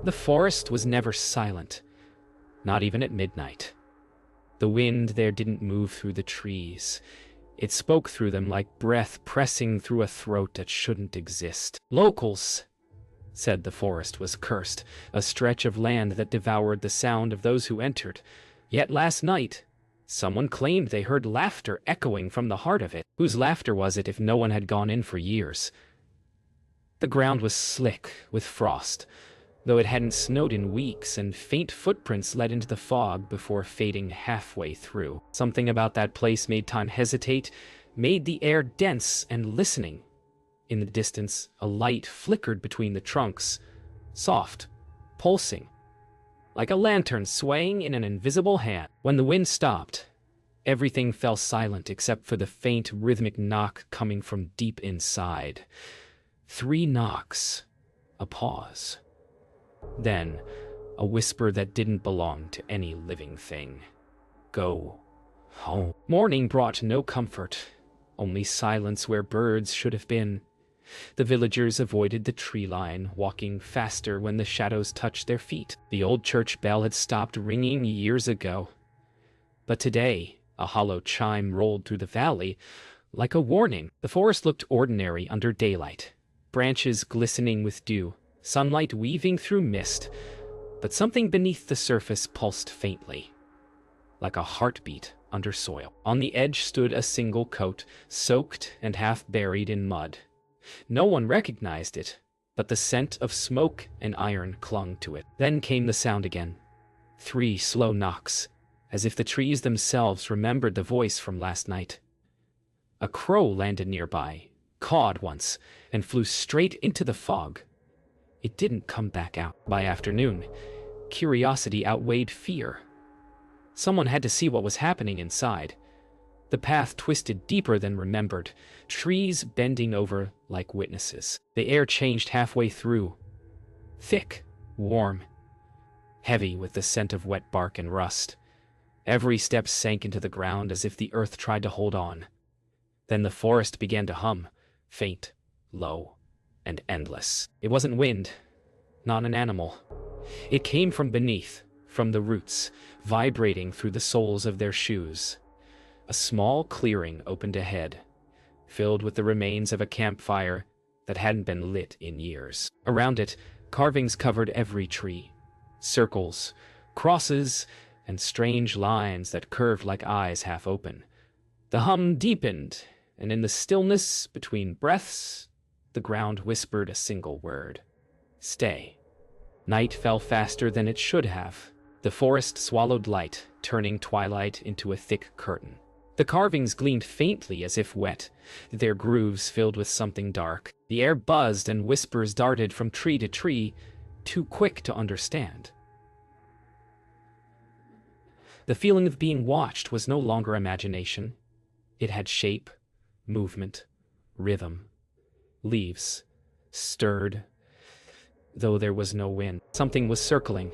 The forest was never silent, not even at midnight. The wind there didn't move through the trees. It spoke through them like breath pressing through a throat that shouldn't exist. Locals said the forest was cursed, a stretch of land that devoured the sound of those who entered. Yet last night, someone claimed they heard laughter echoing from the heart of it. Whose laughter was it if no one had gone in for years? The ground was slick with frost, though it hadn't snowed in weeks, and faint footprints led into the fog before fading halfway through. Something about that place made time hesitate, made the air dense and listening. In the distance, a light flickered between the trunks, soft, pulsing, like a lantern swaying in an invisible hand. When the wind stopped, everything fell silent except for the faint rhythmic knock coming from deep inside. 3 knocks, a pause. Then, a whisper that didn't belong to any living thing. Go home. Morning brought no comfort, only silence where birds should have been. The villagers avoided the tree line, walking faster when the shadows touched their feet. The old church bell had stopped ringing years ago. But today, a hollow chime rolled through the valley, like a warning. The forest looked ordinary under daylight, branches glistening with dew, sunlight weaving through mist, but something beneath the surface pulsed faintly, like a heartbeat under soil. On the edge stood a single coat, soaked and half buried in mud. No one recognized it, but the scent of smoke and iron clung to it. Then came the sound again. 3 slow knocks, as if the trees themselves remembered the voice from last night. A crow landed nearby, cawed once, and flew straight into the fog. It didn't come back out. By afternoon, curiosity outweighed fear. Someone had to see what was happening inside. The path twisted deeper than remembered, trees bending over like witnesses. The air changed halfway through. Thick, warm, heavy with the scent of wet bark and rust. Every step sank into the ground as if the earth tried to hold on. Then the forest began to hum, faint, low, and endless. It wasn't wind, not an animal. It came from beneath, from the roots, vibrating through the soles of their shoes. A small clearing opened ahead, filled with the remains of a campfire that hadn't been lit in years. Around it, carvings covered every tree. Circles, crosses, and strange lines that curved like eyes half open. The hum deepened, and in the stillness between breaths, the ground whispered a single word. Stay. Night fell faster than it should have. The forest swallowed light, turning twilight into a thick curtain. The carvings gleamed faintly as if wet, their grooves filled with something dark. The air buzzed and whispers darted from tree to tree, too quick to understand. The feeling of being watched was no longer imagination. It had shape, movement, rhythm. Leaves stirred, though there was no wind. Something was circling.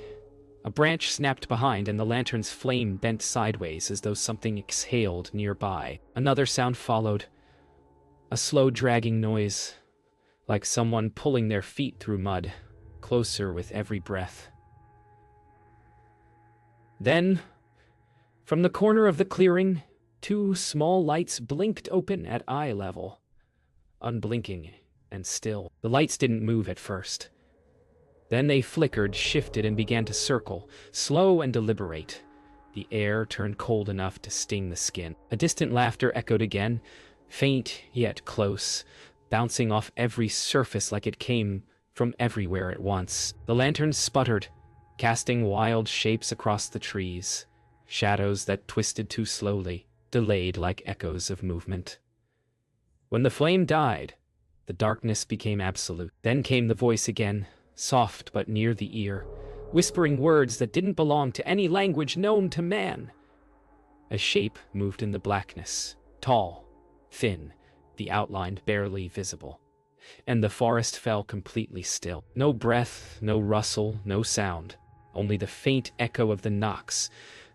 A branch snapped behind, and the lantern's flame bent sideways as though something exhaled nearby. Another sound followed, a slow dragging noise, like someone pulling their feet through mud, closer with every breath. Then, from the corner of the clearing, 2 small lights blinked open at eye level, unblinking and still. The lights didn't move at first. Then they flickered, shifted, and began to circle, slow and deliberate. The air turned cold enough to sting the skin. A distant laughter echoed again, faint yet close, bouncing off every surface like it came from everywhere at once. The lanterns sputtered, casting wild shapes across the trees, shadows that twisted too slowly, delayed like echoes of movement. When the flame died, the darkness became absolute. Then came the voice again, soft but near the ear, whispering words that didn't belong to any language known to man. A shape moved in the blackness, tall, thin, the outline barely visible, and the forest fell completely still. No breath, no rustle, no sound, only the faint echo of the knocks,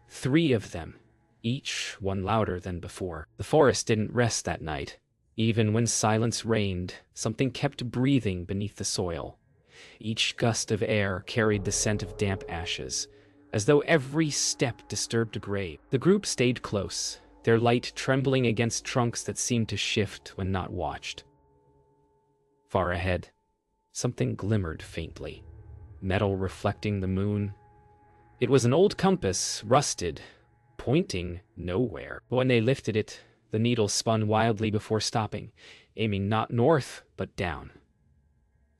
3 of them, each one louder than before. The forest didn't rest that night. Even when silence reigned, something kept breathing beneath the soil. Each gust of air carried the scent of damp ashes, as though every step disturbed a grave. The group stayed close, their light trembling against trunks that seemed to shift when not watched. Far ahead, something glimmered faintly, metal reflecting the moon. It was an old compass, rusted, pointing nowhere. When they lifted it, the needle spun wildly before stopping, aiming not north, but down.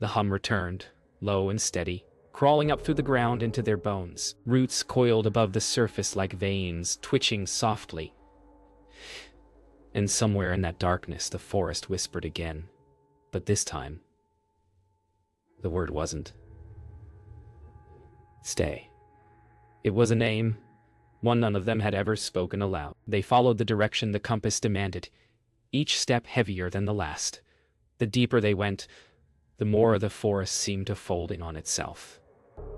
The hum returned, low and steady, crawling up through the ground into their bones, roots coiled above the surface like veins, twitching softly. And somewhere in that darkness, the forest whispered again. But this time, the word wasn't stay. It was a name, one none of them had ever spoken aloud. They followed the direction the compass demanded, each step heavier than the last. The deeper they went, the more the forest seemed to fold in on itself.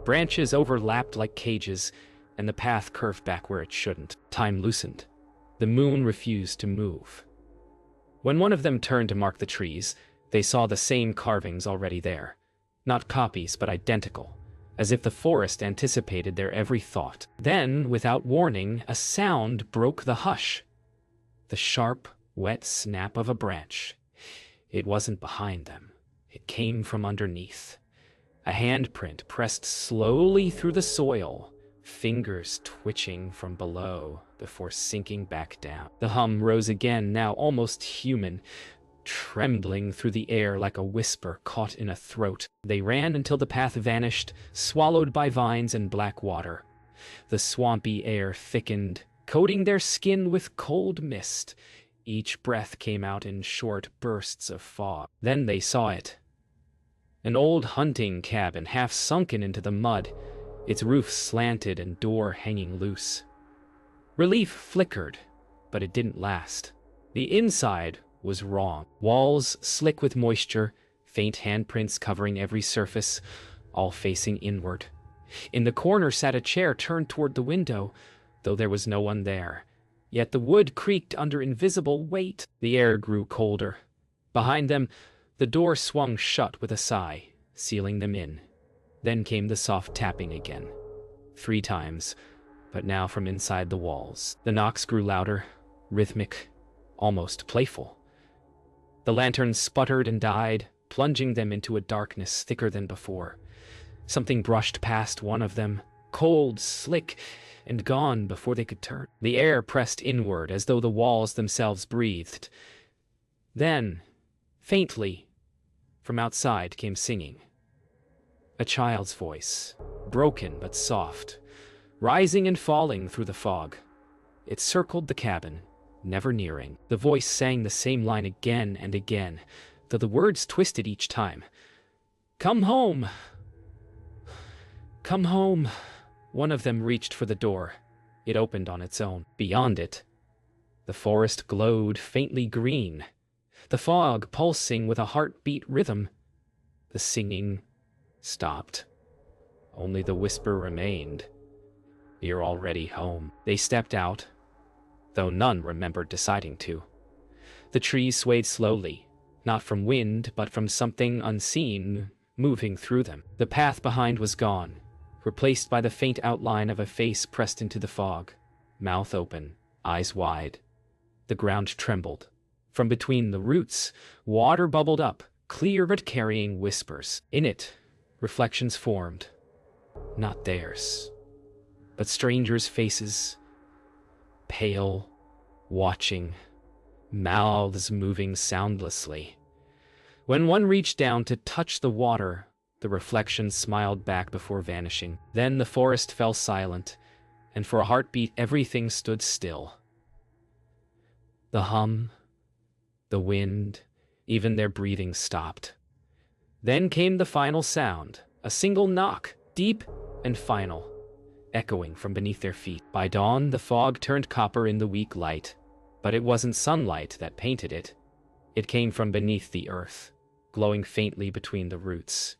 Branches overlapped like cages, and the path curved back where it shouldn't. Time loosened. The moon refused to move. When one of them turned to mark the trees, they saw the same carvings already there. Not copies, but identical, as if the forest anticipated their every thought. Then, without warning, a sound broke the hush. The sharp, wet snap of a branch. It wasn't behind them. It came from underneath. A handprint pressed slowly through the soil, fingers twitching from below before sinking back down. The hum rose again, now almost human, trembling through the air like a whisper caught in a throat. They ran until the path vanished, swallowed by vines and black water. The swampy air thickened, coating their skin with cold mist. Each breath came out in short bursts of fog. Then they saw it. An old hunting cabin, half sunken into the mud, its roof slanted and door hanging loose. Relief flickered, but it didn't last. The inside was wrong. Walls slick with moisture, faint handprints covering every surface, all facing inward. In the corner sat a chair turned toward the window, though there was no one there. Yet the wood creaked under invisible weight. The air grew colder. Behind them, the door swung shut with a sigh, sealing them in. Then came the soft tapping again. 3 times, but now from inside the walls. The knocks grew louder, rhythmic, almost playful. The lantern sputtered and died, plunging them into a darkness thicker than before. Something brushed past one of them, cold, slick, and gone before they could turn. The air pressed inward as though the walls themselves breathed. Then, faintly, from outside came singing. A child's voice, broken but soft, rising and falling through the fog. It circled the cabin, never nearing. The voice sang the same line again and again, though the words twisted each time. "Come home! Come home!" One of them reached for the door. It opened on its own. Beyond it, the forest glowed faintly green, the fog pulsing with a heartbeat rhythm. The singing stopped. Only the whisper remained. "You're already home." They stepped out, though none remembered deciding to. The trees swayed slowly, not from wind, but from something unseen moving through them. The path behind was gone, replaced by the faint outline of a face pressed into the fog, mouth open, eyes wide. The ground trembled. From between the roots, water bubbled up, clear but carrying whispers. In it, reflections formed. Not theirs, but strangers' faces, pale, watching, mouths moving soundlessly. When one reached down to touch the water, the reflection smiled back before vanishing. Then the forest fell silent, and for a heartbeat everything stood still. The hum, the wind, even their breathing stopped. Then came the final sound, a single knock, deep and final, echoing from beneath their feet. By dawn, the fog turned copper in the weak light, but it wasn't sunlight that painted it. It came from beneath the earth, glowing faintly between the roots.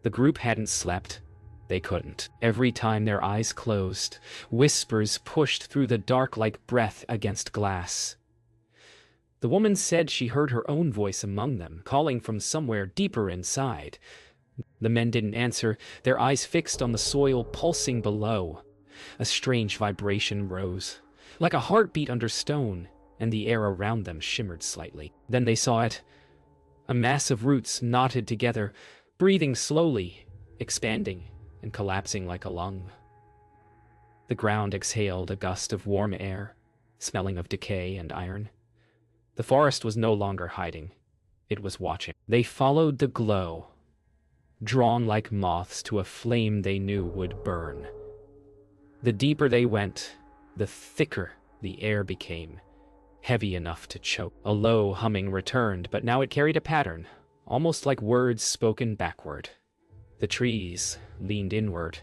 The group hadn't slept. They couldn't. Every time their eyes closed, whispers pushed through the dark like breath against glass. The woman said she heard her own voice among them, calling from somewhere deeper inside, The men didn't answer, their eyes fixed on the soil pulsing below. A strange vibration rose, like a heartbeat under stone, and the air around them shimmered slightly. Then they saw it. A mass of roots knotted together, breathing slowly, expanding and collapsing like a lung. The ground exhaled a gust of warm air, smelling of decay and iron. The forest was no longer hiding. It was watching. They followed the glow, drawn like moths to a flame they knew would burn. The deeper they went, the thicker the air became, heavy enough to choke. A low humming returned, but now it carried a pattern, almost like words spoken backward. The trees leaned inward,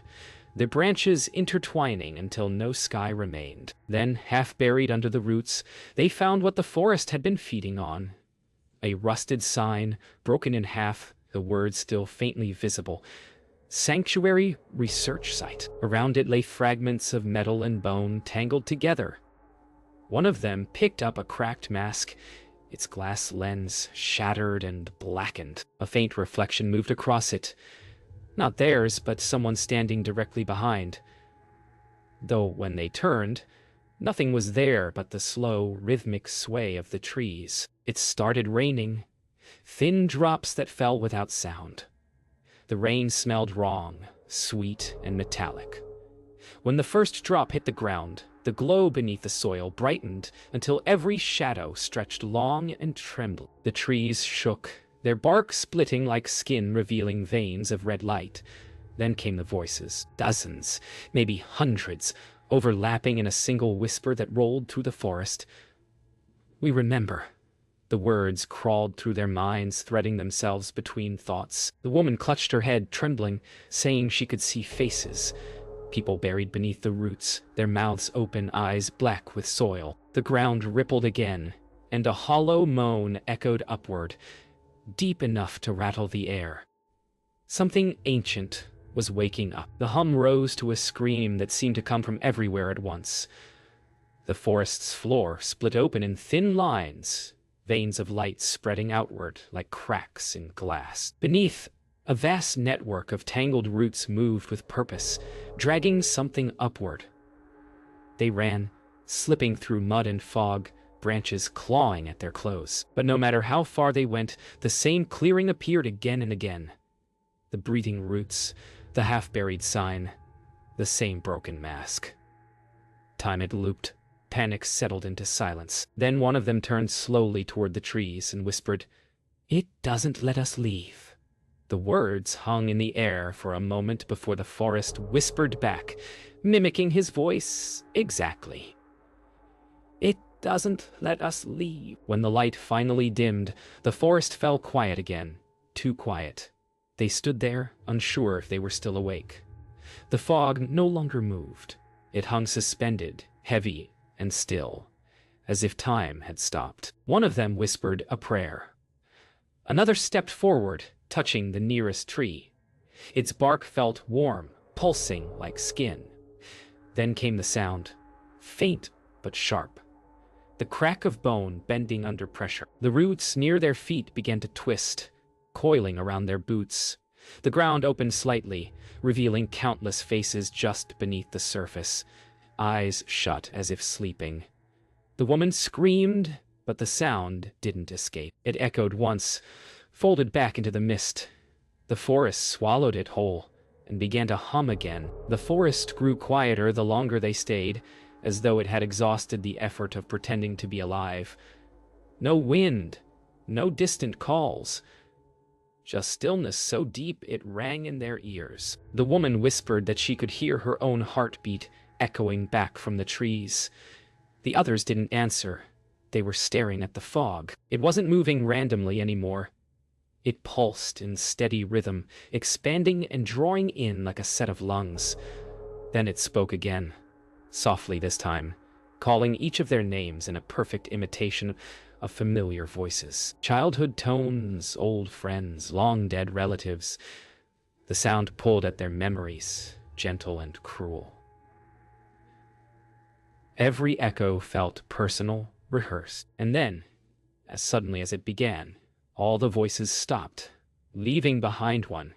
their branches intertwining until no sky remained. Then, half buried under the roots, they found what the forest had been feeding on. A rusted sign, broken in half, the words still faintly visible. Sanctuary Research Site. Around it lay fragments of metal and bone tangled together. One of them picked up a cracked mask, its glass lens shattered and blackened. A faint reflection moved across it. Not theirs, but someone standing directly behind. Though when they turned, nothing was there but the slow, rhythmic sway of the trees. It started raining, thin drops that fell without sound. The rain smelled wrong, sweet and metallic. When the first drop hit the ground, the glow beneath the soil brightened until every shadow stretched long and trembled. The trees shook, their bark splitting like skin revealing veins of red light. Then came the voices, dozens, maybe hundreds, overlapping in a single whisper that rolled through the forest. "We remember." The words crawled through their minds, threading themselves between thoughts. The woman clutched her head, trembling, saying she could see faces. People buried beneath the roots, their mouths open, eyes black with soil. The ground rippled again, and a hollow moan echoed upward, deep enough to rattle the air. Something ancient was waking up. The hum rose to a scream that seemed to come from everywhere at once. The forest's floor split open in thin lines, veins of light spreading outward like cracks in glass. Beneath, a vast network of tangled roots moved with purpose, dragging something upward. They ran, slipping through mud and fog, branches clawing at their clothes. But no matter how far they went, the same clearing appeared again and again. The breathing roots, the half-buried sign, the same broken mask. Time had looped. Panic settled into silence. Then one of them turned slowly toward the trees and whispered, "It doesn't let us leave." The words hung in the air for a moment before the forest whispered back, mimicking his voice exactly. "It doesn't let us leave." When the light finally dimmed, the forest fell quiet again, too quiet. They stood there, unsure if they were still awake. The fog no longer moved. It hung suspended, heavy and still, as if time had stopped. One of them whispered a prayer. Another stepped forward, touching the nearest tree. Its bark felt warm, pulsing like skin. Then came the sound, faint but sharp. The crack of bone bending under pressure. The roots near their feet began to twist, coiling around their boots. The ground opened slightly, revealing countless faces just beneath the surface, eyes shut as if sleeping. The woman screamed, but the sound didn't escape. It echoed once, folded back into the mist. The forest swallowed it whole and began to hum again. The forest grew quieter the longer they stayed, as though it had exhausted the effort of pretending to be alive. No wind, no distant calls, just stillness so deep it rang in their ears. The woman whispered that she could hear her own heartbeat echoing back from the trees. The others didn't answer. They were staring at the fog. It wasn't moving randomly anymore. It pulsed in steady rhythm, expanding and drawing in like a set of lungs. Then it spoke again, softly this time, calling each of their names in a perfect imitation of familiar voices. Childhood tones, old friends, long-dead relatives. The sound pulled at their memories, gentle and cruel. Every echo felt personal, rehearsed. And then, as suddenly as it began, all the voices stopped, leaving behind one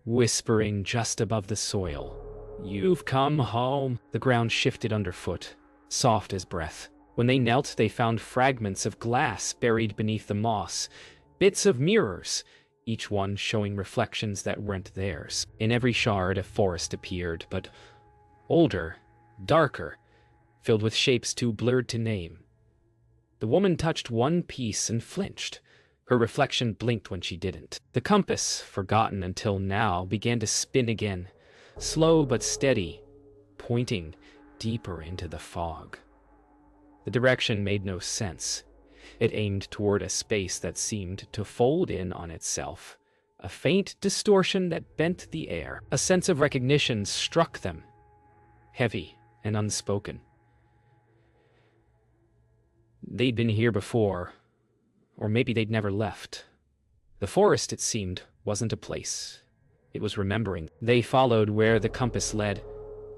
whispering just above the soil. "You've come home." The ground shifted underfoot, soft as breath. When they knelt, they found fragments of glass buried beneath the moss, bits of mirrors, each one showing reflections that weren't theirs. In every shard, a forest appeared, but older, darker, filled with shapes too blurred to name. The woman touched one piece and flinched. Her reflection blinked when she didn't. The compass, forgotten until now, began to spin again, slow but steady, pointing deeper into the fog. The direction made no sense. It aimed toward a space that seemed to fold in on itself, a faint distortion that bent the air. A sense of recognition struck them, heavy and unspoken. They'd been here before, or maybe they'd never left. The forest, it seemed, wasn't a place. It was remembering. They followed where the compass led,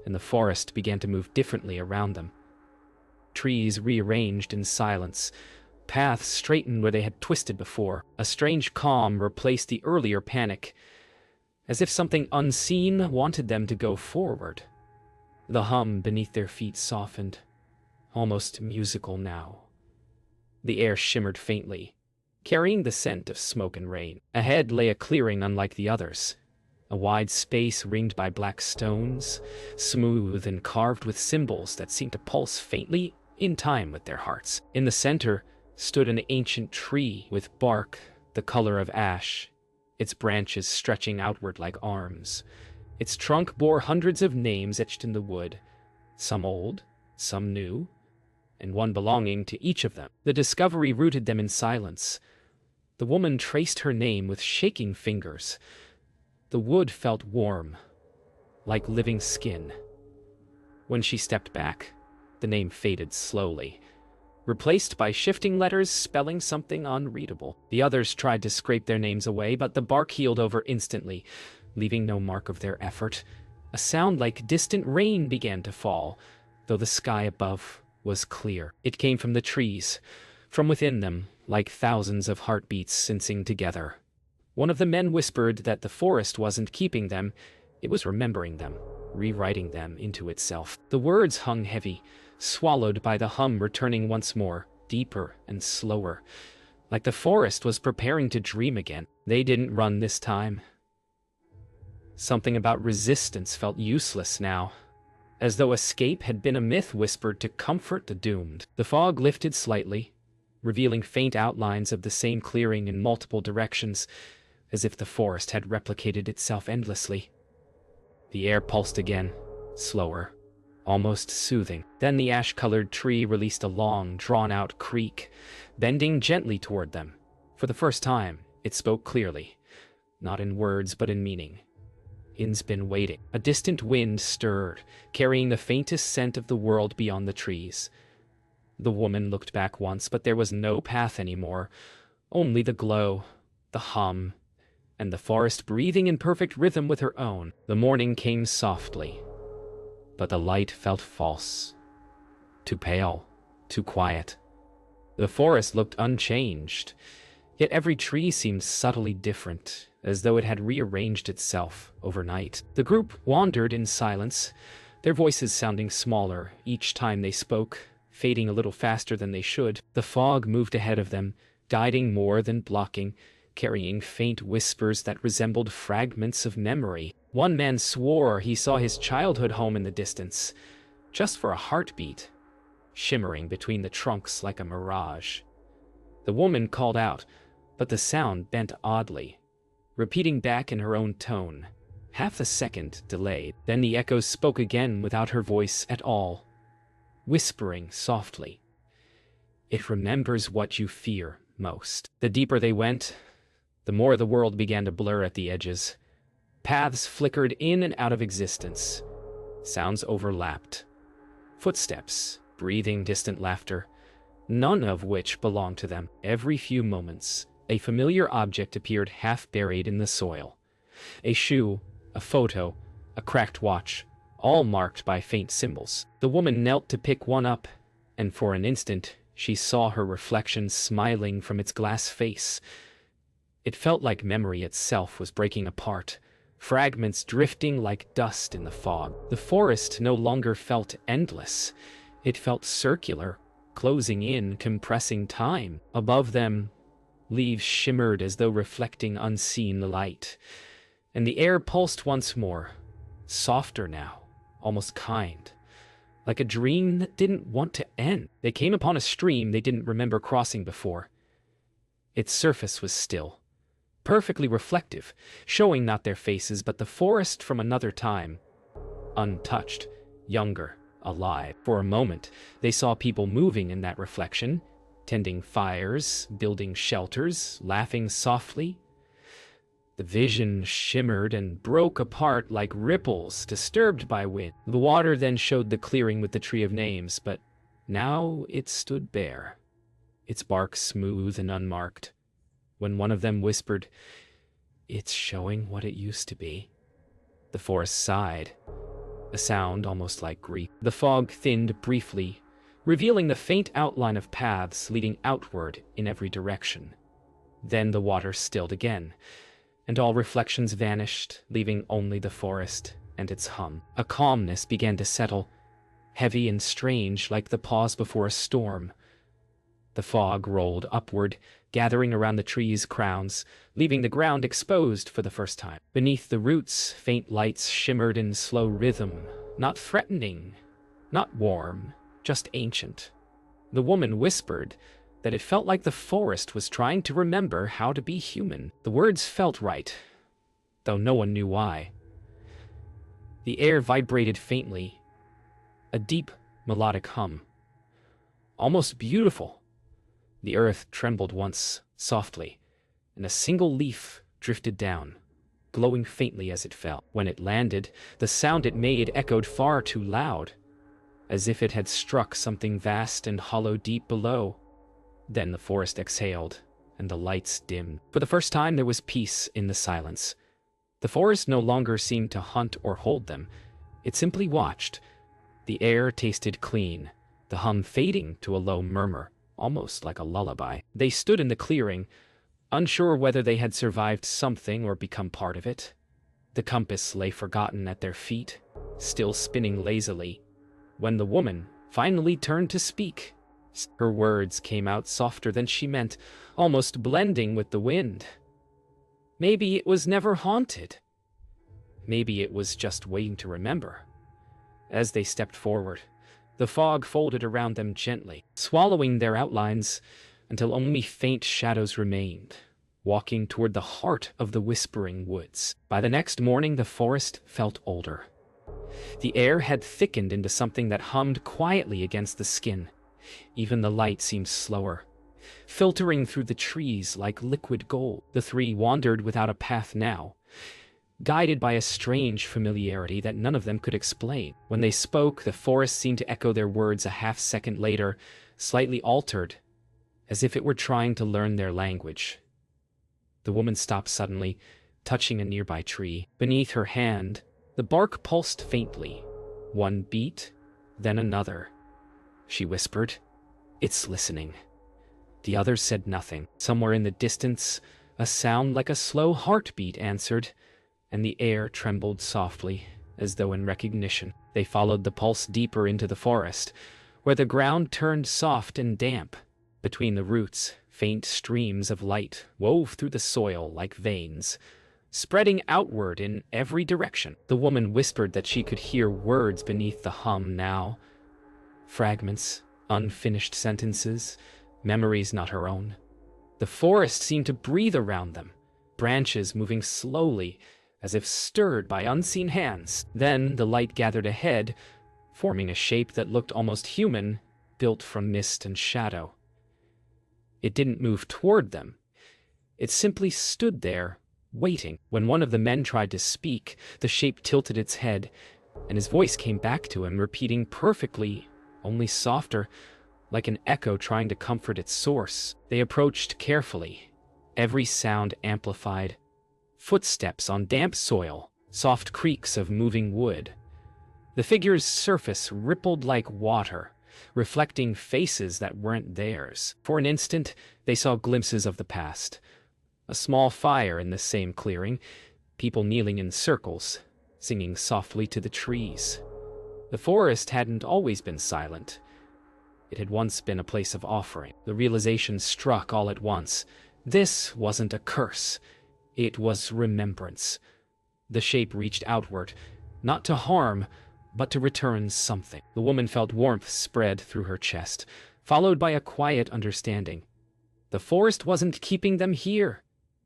and the forest began to move differently around them. Trees rearranged in silence, paths straightened where they had twisted before. A strange calm replaced the earlier panic, as if something unseen wanted them to go forward. The hum beneath their feet softened, almost musical now. The air shimmered faintly, carrying the scent of smoke and rain. Ahead lay a clearing unlike the others, a wide space ringed by black stones, smooth and carved with symbols that seemed to pulse faintly in time with their hearts. In the center stood an ancient tree with bark the color of ash, its branches stretching outward like arms. Its trunk bore hundreds of names etched in the wood, some old, some new, and one belonging to each of them. The discovery rooted them in silence. The woman traced her name with shaking fingers. The wood felt warm, like living skin. When she stepped back, the name faded slowly, replaced by shifting letters spelling something unreadable. The others tried to scrape their names away, but the bark healed over instantly, leaving no mark of their effort. A sound like distant rain began to fall, though the sky above was clear. It came from the trees, from within them, like thousands of heartbeats sensing together. One of the men whispered that the forest wasn't keeping them, it was remembering them, rewriting them into itself. The words hung heavy, swallowed by the hum returning once more, deeper and slower, like the forest was preparing to dream again. They didn't run this time. Something about resistance felt useless now, as though escape had been a myth whispered to comfort the doomed. The fog lifted slightly, revealing faint outlines of the same clearing in multiple directions, as if the forest had replicated itself endlessly. The air pulsed again, slower, almost soothing. Then the ash-colored tree released a long, drawn-out creak, bending gently toward them. For the first time, it spoke clearly, not in words but in meaning. "In's been waiting." A distant wind stirred, carrying the faintest scent of the world beyond the trees. The woman looked back once, but there was no path anymore, only the glow, the hum, and the forest breathing in perfect rhythm with her own. The morning came softly, but the light felt false, too pale, too quiet. The forest looked unchanged, yet every tree seemed subtly different, as though it had rearranged itself overnight. The group wandered in silence, their voices sounding smaller each time they spoke, fading a little faster than they should. The fog moved ahead of them, guiding more than blocking, carrying faint whispers that resembled fragments of memory. One man swore he saw his childhood home in the distance, just for a heartbeat, shimmering between the trunks like a mirage. The woman called out, but the sound bent oddly, repeating back in her own tone, half a second delayed. Then the echoes spoke again without her voice at all, whispering softly. "It remembers what you fear most." The deeper they went, the more the world began to blur at the edges. Paths flickered in and out of existence. Sounds overlapped. Footsteps, breathing distant laughter, none of which belonged to them. Every few moments, a familiar object appeared half buried in the soil. A shoe, a photo, a cracked watch, all marked by faint symbols. The woman knelt to pick one up, and for an instant she saw her reflection smiling from its glass face. It felt like memory itself was breaking apart, fragments drifting like dust in the fog. The forest no longer felt endless. It felt circular, closing in, compressing time. Above them, leaves shimmered as though reflecting unseen light. And the air pulsed once more, softer now, almost kind, like a dream that didn't want to end. They came upon a stream they didn't remember crossing before. Its surface was still, perfectly reflective, showing not their faces but the forest from another time, untouched, younger, alive. For a moment, they saw people moving in that reflection, tending fires, building shelters, laughing softly. The vision shimmered and broke apart like ripples disturbed by wind. The water then showed the clearing with the tree of names, but now it stood bare, its bark smooth and unmarked. When one of them whispered, "It's showing what it used to be," the forest sighed, a sound almost like grief. The fog thinned briefly, revealing the faint outline of paths leading outward in every direction. Then the water stilled again, and all reflections vanished, leaving only the forest and its hum. A calmness began to settle, heavy and strange like the pause before a storm. The fog rolled upward, gathering around the trees' crowns, leaving the ground exposed for the first time. Beneath the roots, faint lights shimmered in slow rhythm, not threatening, not warm, just ancient. The woman whispered that it felt like the forest was trying to remember how to be human. The words felt right, though no one knew why. The air vibrated faintly, a deep, melodic hum. Almost beautiful. The earth trembled once, softly, and a single leaf drifted down, glowing faintly as it fell. When it landed, the sound it made echoed far too loud, as if it had struck something vast and hollow deep below. Then the forest exhaled, and the lights dimmed. For the first time there was peace in the silence. The forest no longer seemed to hunt or hold them. It simply watched. The air tasted clean, the hum fading to a low murmur, almost like a lullaby. They stood in the clearing, unsure whether they had survived something or become part of it. The compass lay forgotten at their feet, still spinning lazily, when the woman finally turned to speak. Her words came out softer than she meant, almost blending with the wind. Maybe it was never haunted. Maybe it was just waiting to remember. As they stepped forward, the fog folded around them gently, swallowing their outlines until only faint shadows remained, walking toward the heart of the whispering woods. By the next morning, the forest felt older. The air had thickened into something that hummed quietly against the skin. Even the light seemed slower, filtering through the trees like liquid gold. The three wandered without a path now, guided by a strange familiarity that none of them could explain. When they spoke, the forest seemed to echo their words a half-second later, slightly altered, as if it were trying to learn their language. The woman stopped suddenly, touching a nearby tree. Beneath her hand, the bark pulsed faintly. One beat, then another. She whispered, "It's listening." The others said nothing. Somewhere in the distance, a sound like a slow heartbeat answered, and the air trembled softly, as though in recognition. They followed the pulse deeper into the forest, where the ground turned soft and damp. Between the roots, faint streams of light wove through the soil like veins, spreading outward in every direction. The woman whispered that she could hear words beneath the hum now. Fragments, unfinished sentences, memories not her own. The forest seemed to breathe around them, branches moving slowly, as if stirred by unseen hands. Then the light gathered ahead, forming a shape that looked almost human, built from mist and shadow. It didn't move toward them. It simply stood there, waiting. When one of the men tried to speak, the shape tilted its head, and his voice came back to him, repeating perfectly, only softer, like an echo trying to comfort its source. They approached carefully, every sound amplified. Footsteps on damp soil, soft creaks of moving wood. The figure's surface rippled like water, reflecting faces that weren't theirs. For an instant, they saw glimpses of the past. A small fire in the same clearing, people kneeling in circles, singing softly to the trees. The forest hadn't always been silent. It had once been a place of offering. The realization struck all at once. This wasn't a curse. It was remembrance. The shape reached outward, not to harm, but to return something. The woman felt warmth spread through her chest, followed by a quiet understanding. The forest wasn't keeping them here.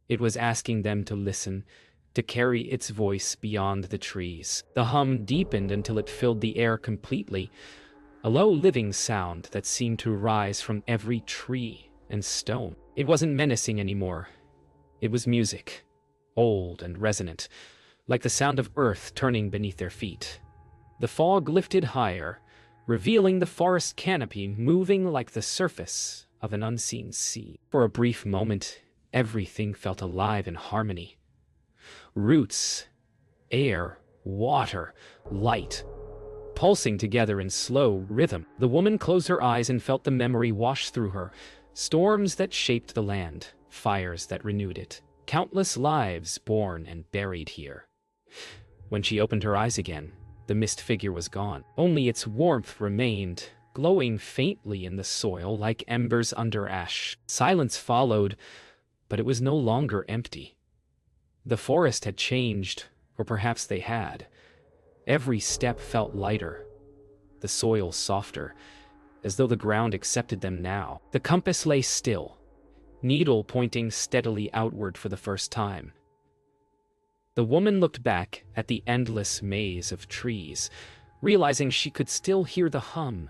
It was asking them to listen, to carry its voice beyond the trees. The hum deepened until it filled the air completely, a low living sound that seemed to rise from every tree and stone. It wasn't menacing anymore. It was music, old and resonant, like the sound of earth turning beneath their feet. The fog lifted higher, revealing the forest canopy moving like the surface of an unseen sea. For a brief moment, everything felt alive in harmony. Roots, air, water, light, pulsing together in slow rhythm. The woman closed her eyes and felt the memory wash through her. Storms that shaped the land, fires that renewed it, countless lives born and buried here. When she opened her eyes again, the mist figure was gone. Only its warmth remained, glowing faintly in the soil like embers under ash. Silence followed, but it was no longer empty. The forest had changed, or perhaps they had. Every step felt lighter, the soil softer, as though the ground accepted them now. The compass lay still, needle pointing steadily outward for the first time. The woman looked back at the endless maze of trees, realizing she could still hear the hum,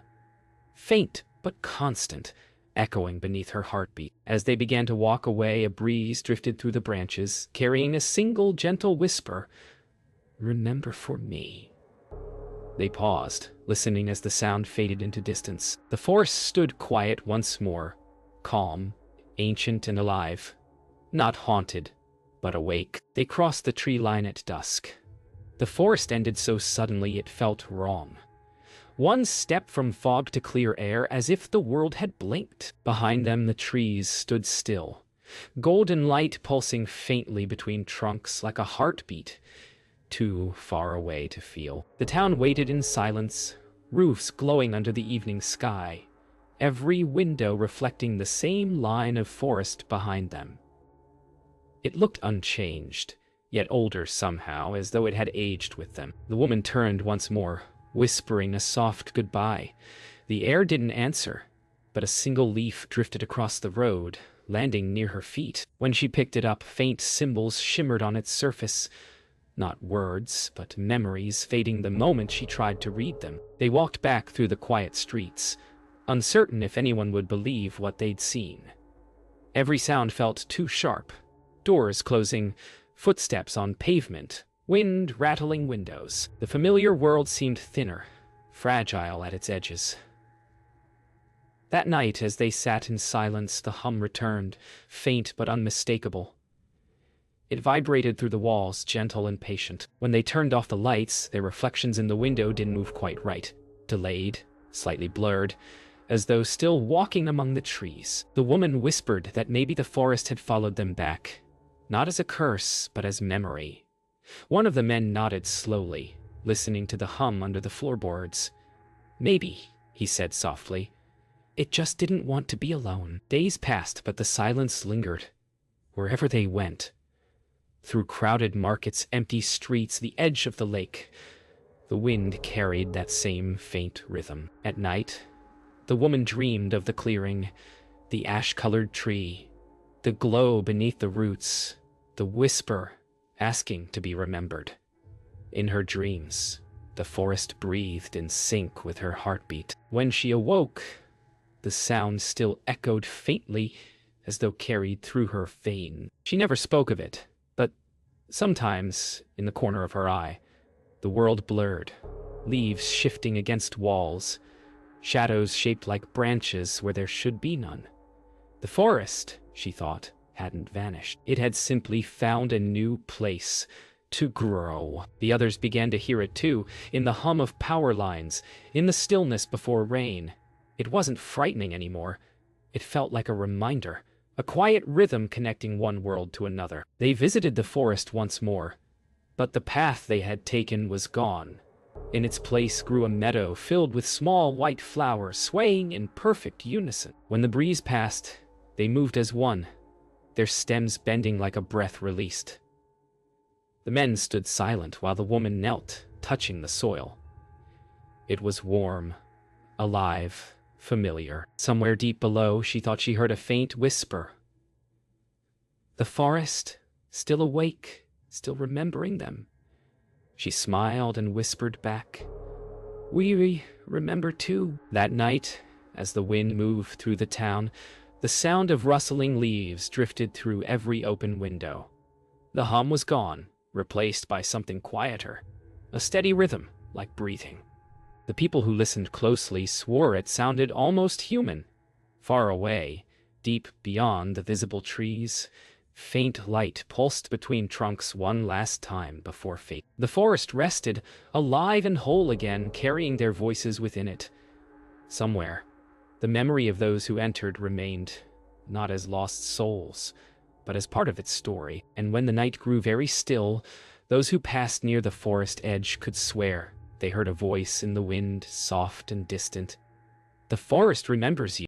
faint but constant, echoing beneath her heartbeat. As they began to walk away, a breeze drifted through the branches, carrying a single gentle whisper, "Remember for me." They paused, listening as the sound faded into distance. The forest stood quiet once more, calm, ancient and alive, not haunted, but awake. They crossed the tree line at dusk. The forest ended so suddenly it felt wrong. One step from fog to clear air, as if the world had blinked. Behind them the trees stood still, golden light pulsing faintly between trunks like a heartbeat, too far away to feel. The town waited in silence, roofs glowing under the evening sky, every window reflecting the same line of forest behind them. It looked unchanged, yet older somehow, as though it had aged with them. The woman turned once more, whispering a soft goodbye. The air didn't answer, but a single leaf drifted across the road, landing near her feet. When she picked it up, faint symbols shimmered on its surface. Not words, but memories fading the moment she tried to read them. They walked back through the quiet streets, uncertain if anyone would believe what they'd seen. Every sound felt too sharp. Doors closing, footsteps on pavement, wind rattling windows. The familiar world seemed thinner, fragile at its edges. That night, as they sat in silence, the hum returned, faint but unmistakable. It vibrated through the walls, gentle and patient. When they turned off the lights, their reflections in the window didn't move quite right. Delayed, slightly blurred, as though still walking among the trees. The woman whispered that maybe the forest had followed them back, not as a curse, but as memory. One of the men nodded slowly, listening to the hum under the floorboards. "Maybe," he said softly. "It just didn't want to be alone." Days passed, but the silence lingered. Wherever they went, through crowded markets, empty streets, the edge of the lake, the wind carried that same faint rhythm. At night, the woman dreamed of the clearing, the ash-colored tree, the glow beneath the roots, the whisper asking to be remembered. In her dreams, the forest breathed in sync with her heartbeat. When she awoke, the sound still echoed faintly, as though carried through her veins. She never spoke of it, but sometimes, in the corner of her eye, the world blurred, leaves shifting against walls, shadows shaped like branches where there should be none. The forest, she thought, hadn't vanished. It had simply found a new place to grow. The others began to hear it too, in the hum of power lines, in the stillness before rain. It wasn't frightening anymore. It felt like a reminder, a quiet rhythm connecting one world to another. They visited the forest once more, But the path they had taken was gone. In its place grew a meadow filled with small white flowers swaying in perfect unison. When the breeze passed, they moved as one, their stems bending like a breath released. The men stood silent while the woman knelt, touching the soil. It was warm, alive, familiar. Somewhere deep below, she thought she heard a faint whisper. The forest, still awake, still remembering them. She smiled and whispered back, "We remember too." That night, as the wind moved through the town, the sound of rustling leaves drifted through every open window. The hum was gone, replaced by something quieter, a steady rhythm, like breathing. The people who listened closely swore it sounded almost human. Far away, deep beyond the visible trees, faint light pulsed between trunks one last time before fate. The forest rested, alive and whole again, carrying their voices within it. Somewhere, the memory of those who entered remained, not as lost souls, but as part of its story. And when the night grew very still, those who passed near the forest edge could swear they heard a voice in the wind, soft and distant. "The forest remembers you."